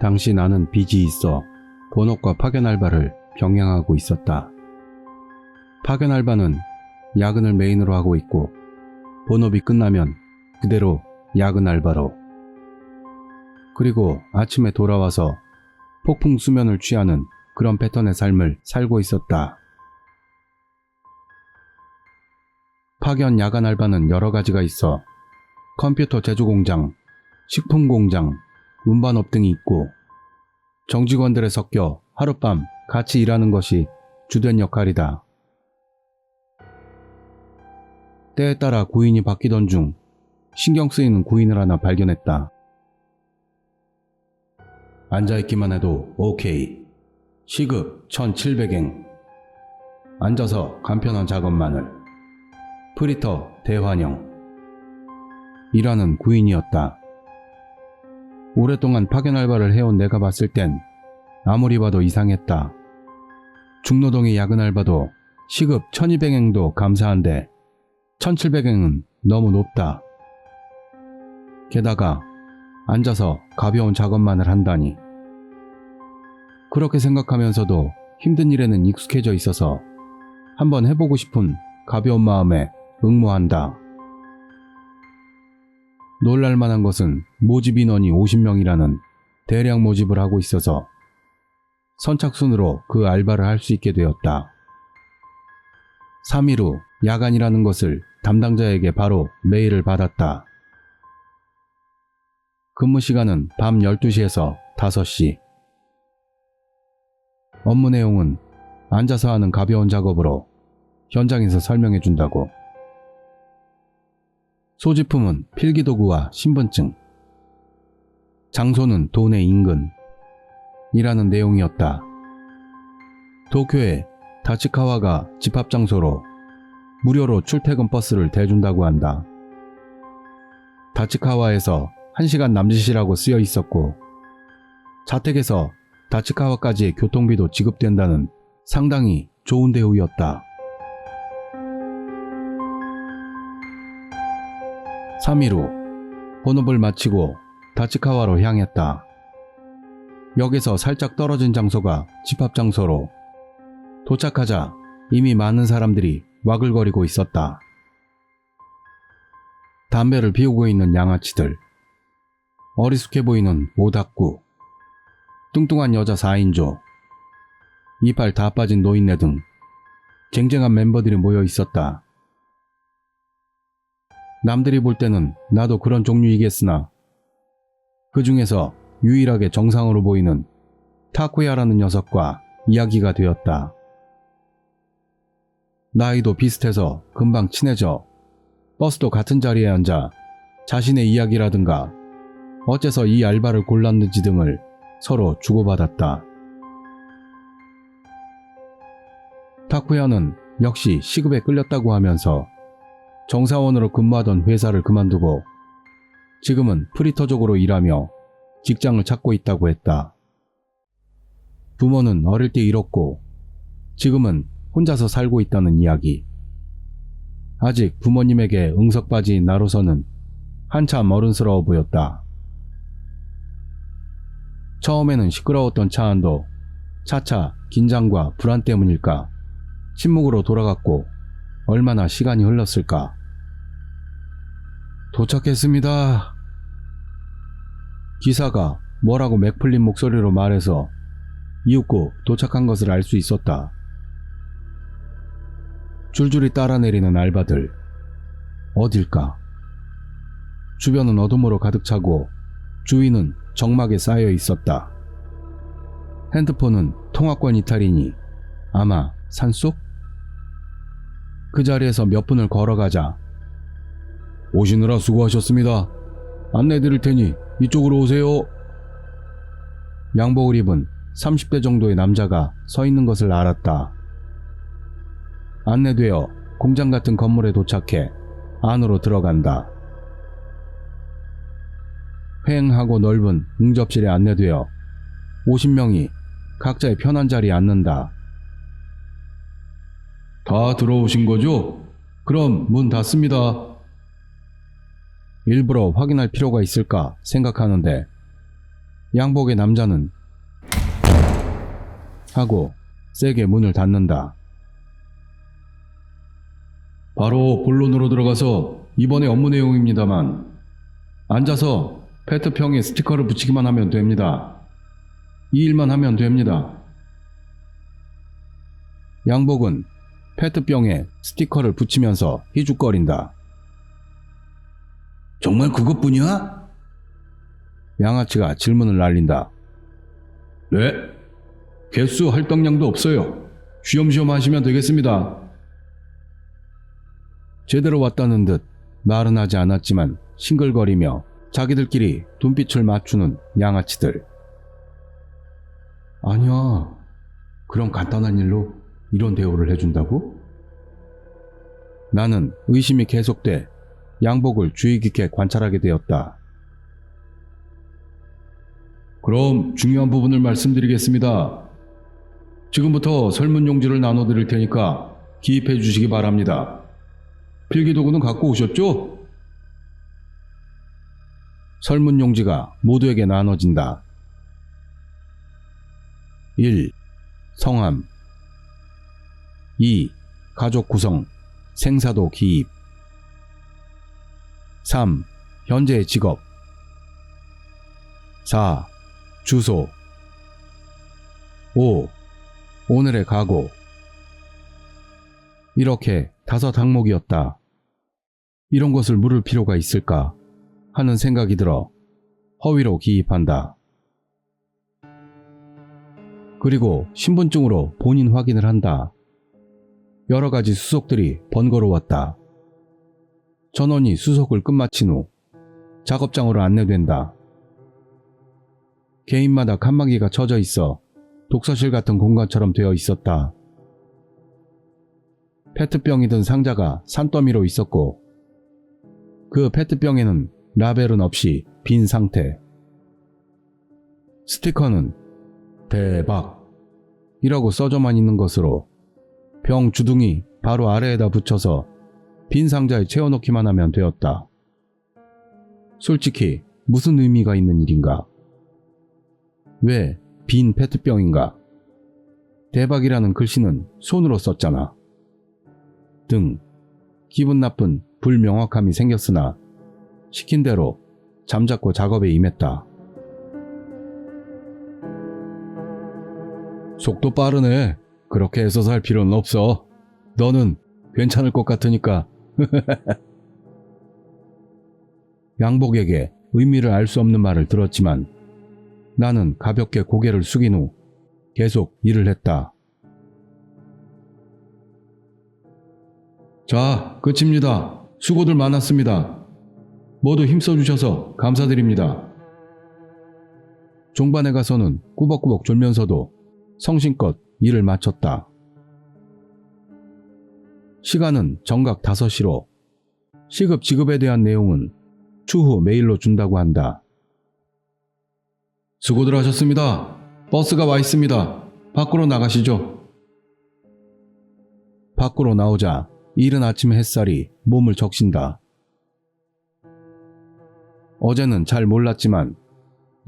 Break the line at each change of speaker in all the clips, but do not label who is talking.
당시 나는 빚이 있어 본업과 파견 알바를 병행하고 있었다. 파견 알바는 야근을 메인으로 하고 있고 본업이 끝나면 그대로 야근 알바로, 그리고 아침에 돌아와서 폭풍 수면을 취하는 그런 패턴의 삶을 살고 있었다. 파견 야간 알바는 여러 가지가 있어 컴퓨터 제조 공장, 식품 공장, 운반업 등이 있고 정직원들에 섞여 하룻밤 같이 일하는 것이 주된 역할이다. 때에 따라 구인이 바뀌던 중 신경 쓰이는 구인을 하나 발견했다. 앉아있기만 해도 오케이. 시급 1700엔. 앉아서 간편한 작업만을. 프리터 대환영. 이라는 구인이었다. 오랫동안 파견 알바를 해온 내가 봤을 땐 아무리 봐도 이상했다. 중노동의 야근 알바도 시급 1200엔도 감사한데 1700엔은 너무 높다. 게다가 앉아서 가벼운 작업만을 한다니. 그렇게 생각하면서도 힘든 일에는 익숙해져 있어서 한번 해보고 싶은 가벼운 마음에 응모한다. 놀랄만한 것은 모집 인원이 50명이라는 대량 모집을 하고 있어서 선착순으로 그 알바를 할 수 있게 되었다. 3일 후 야간이라는 것을 담당자에게 바로 메일을 받았다. 근무 시간은 밤 12시에서 5시. 업무 내용은 앉아서 하는 가벼운 작업으로 현장에서 설명해 준다고. 소지품은 필기도구와 신분증. 장소는 도내 인근. 이라는 내용이었다. 도쿄의 다치카와가 집합장소로 무료로 출퇴근 버스를 대준다고 한다. 다치카와에서 1시간 남짓이라고 쓰여 있었고 자택에서 다치카와까지의 교통비도 지급된다는 상당히 좋은 대우였다. 3일 후 본업을 마치고 다치카와로 향했다. 역에서 살짝 떨어진 장소가 집합장소로 도착하자 이미 많은 사람들이 와글거리고 있었다. 담배를 피우고 있는 양아치들, 어리숙해 보이는 오닥구, 뚱뚱한 여자 4인조, 이빨 다 빠진 노인네 등 쟁쟁한 멤버들이 모여 있었다. 남들이 볼 때는 나도 그런 종류이겠으나 그 중에서 유일하게 정상으로 보이는 타쿠야라는 녀석과 이야기가 되었다. 나이도 비슷해서 금방 친해져 버스도 같은 자리에 앉아 자신의 이야기라든가 어째서 이 알바를 골랐는지 등을 서로 주고받았다. 타쿠야는 역시 시급에 끌렸다고 하면서 정사원으로 근무하던 회사를 그만두고 지금은 프리터족으로 일하며 직장을 찾고 있다고 했다. 부모는 어릴 때 잃었고 지금은 혼자서 살고 있다는 이야기. 아직 부모님에게 응석바지인 나로서는 한참 어른스러워 보였다. 처음에는 시끄러웠던 차 안도 차차 긴장과 불안 때문일까 침묵으로 돌아갔고 얼마나 시간이 흘렀을까. 도착했습니다. 기사가 뭐라고 맥풀린 목소리로 말해서 이윽고 도착한 것을 알 수 있었다. 줄줄이 따라내리는 알바들. 어딜까? 주변은 어둠으로 가득 차고 주위는 적막에 쌓여 있었다. 핸드폰은 통화권 이탈이니 아마 산속? 그 자리에서 몇 분을 걸어가자 오시느라 수고하셨습니다. 안내 드릴 테니 이쪽으로 오세요. 양복을 입은 30대 정도의 남자가 서 있는 것을 알았다. 안내되어 공장 같은 건물에 도착해 안으로 들어간다. 휑하고 넓은 응접실에 안내되어 50명이 각자의 편한 자리에 앉는다. 다 들어오신 거죠? 그럼 문 닫습니다. 일부러 확인할 필요가 있을까 생각하는데 양복의 남자는 하고 세게 문을 닫는다. 바로 본론으로 들어가서 이번에 업무 내용입니다만 앉아서 페트병에 스티커를 붙이기만 하면 됩니다. 이 일만 하면 됩니다. 양복은 페트병에 스티커를 붙이면서 희죽거린다. 정말 그것뿐이야? 양아치가 질문을 날린다. 네, 개수 할당량도 없어요. 쉬엄쉬엄 하시면 되겠습니다. 제대로 왔다는 듯 말은 하지 않았지만 싱글거리며 자기들끼리 눈빛을 맞추는 양아치들. 아니야, 그럼 간단한 일로 이런 대우를 해준다고? 나는 의심이 계속돼 양복을 주의 깊게 관찰하게 되었다. 그럼 중요한 부분을 말씀드리겠습니다. 지금부터 설문용지를 나눠드릴 테니까 기입해 주시기 바랍니다. 필기도구는 갖고 오셨죠? 설문용지가 모두에게 나눠진다. 1. 성함 2. 가족 구성, 생사도 기입 3. 현재의 직업 4. 주소 5. 오늘의 각오. 이렇게 5 항목이었다. 이런 것을 물을 필요가 있을까 하는 생각이 들어 허위로 기입한다. 그리고 신분증으로 본인 확인을 한다. 여러 가지 수속들이 번거로웠다. 전원이 수속을 끝마친 후 작업장으로 안내된다. 개인마다 칸막이가 쳐져 있어 독서실 같은 공간처럼 되어 있었다. 페트병이 든 상자가 산더미로 있었고 그 페트병에는 라벨은 없이 빈 상태. 스티커는 대박 이라고 써져만 있는 것으로 병 주둥이 바로 아래에다 붙여서 빈 상자에 채워넣기만 하면 되었다. 솔직히 무슨 의미가 있는 일인가? 왜 빈 페트병인가? 대박이라는 글씨는 손으로 썼잖아. 등 기분 나쁜 불명확함이 생겼으나 시킨 대로 잠자코 작업에 임했다. 속도 빠르네. 그렇게 애써서 할 필요는 없어. 너는 괜찮을 것 같으니까. 양복에게 의미를 알 수 없는 말을 들었지만 나는 가볍게 고개를 숙인 후 계속 일을 했다. 자, 끝입니다. 수고들 많았습니다. 모두 힘써주셔서 감사드립니다. 종반에 가서는 꾸벅꾸벅 졸면서도 성심껏 일을 마쳤다. 시간은 정각 5시로 시급 지급에 대한 내용은 추후 메일로 준다고 한다. 수고들 하셨습니다. 버스가 와 있습니다. 밖으로 나가시죠. 밖으로 나오자 이른 아침 햇살이 몸을 적신다. 어제는 잘 몰랐지만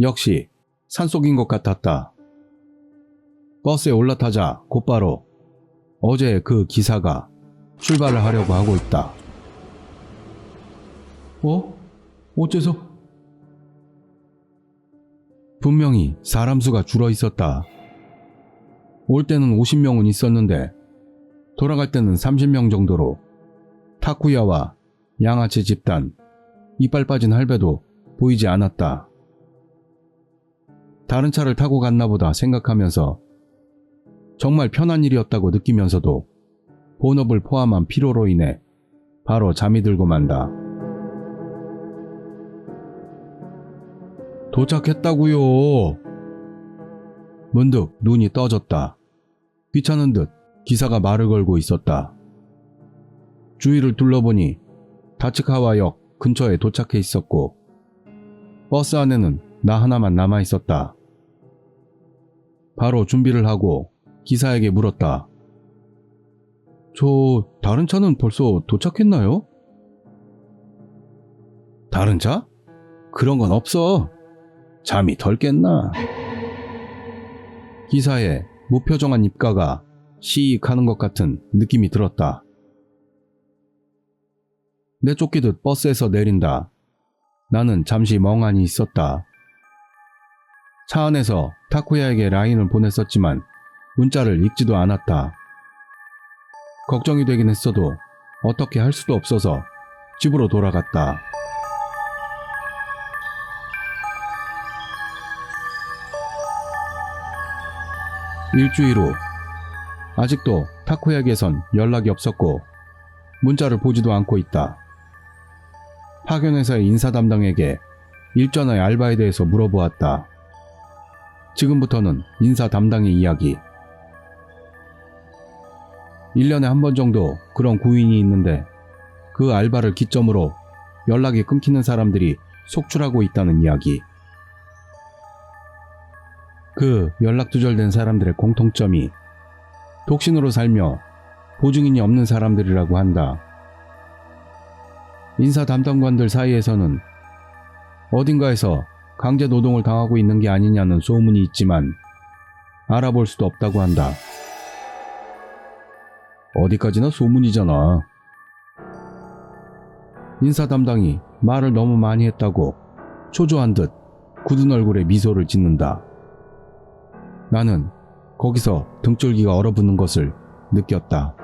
역시 산속인 것 같았다. 버스에 올라타자 곧바로 어제의 그 기사가 출발을 하려고 하고 있다. 어째서? 분명히 사람 수가 줄어 있었다. 올 때는 50명은 있었는데 돌아갈 때는 30명 정도로 타쿠야와 양아치 집단, 이빨 빠진 할배도 보이지 않았다. 다른 차를 타고 갔나 보다 생각하면서 정말 편한 일이었다고 느끼면서도 본업을 포함한 피로로 인해 바로 잠이 들고 만다. 도착했다고요. 문득 눈이 떠졌다. 귀찮은 듯 기사가 말을 걸고 있었다. 주위를 둘러보니 다츠카와역 근처에 도착해 있었고 버스 안에는 나 하나만 남아 있었다. 바로 준비를 하고 기사에게 물었다. 저 다른 차는 벌써 도착했나요? 다른 차? 그런 건 없어. 잠이 덜 깼나? 기사의 무표정한 입가가 시익 하는 것 같은 느낌이 들었다. 내쫓기듯 버스에서 내린다. 나는 잠시 멍하니 있었다. 차 안에서 타쿠야에게 라인을 보냈었지만 문자를 읽지도 않았다. 걱정이 되긴 했어도 어떻게 할 수도 없어서 집으로 돌아갔다. 일주일 후 아직도 타쿠야에게선 연락이 없었고 문자를 보지도 않고 있다. 파견회사의 인사 담당에게 일전의 알바에 대해서 물어보았다. 지금부터는 인사 담당의 이야기. 1년에 한 번 정도 그런 구인이 있는데 그 알바를 기점으로 연락이 끊기는 사람들이 속출하고 있다는 이야기. 그 연락 두절된 사람들의 공통점이 독신으로 살며 보증인이 없는 사람들이라고 한다. 인사 담당관들 사이에서는 어딘가에서 강제 노동을 당하고 있는 게 아니냐는 소문이 있지만 알아볼 수도 없다고 한다. 어디까지나 소문이잖아. 인사 담당이 말을 너무 많이 했다고 초조한 듯 굳은 얼굴에 미소를 짓는다. 나는 거기서 등줄기가 얼어붙는 것을 느꼈다.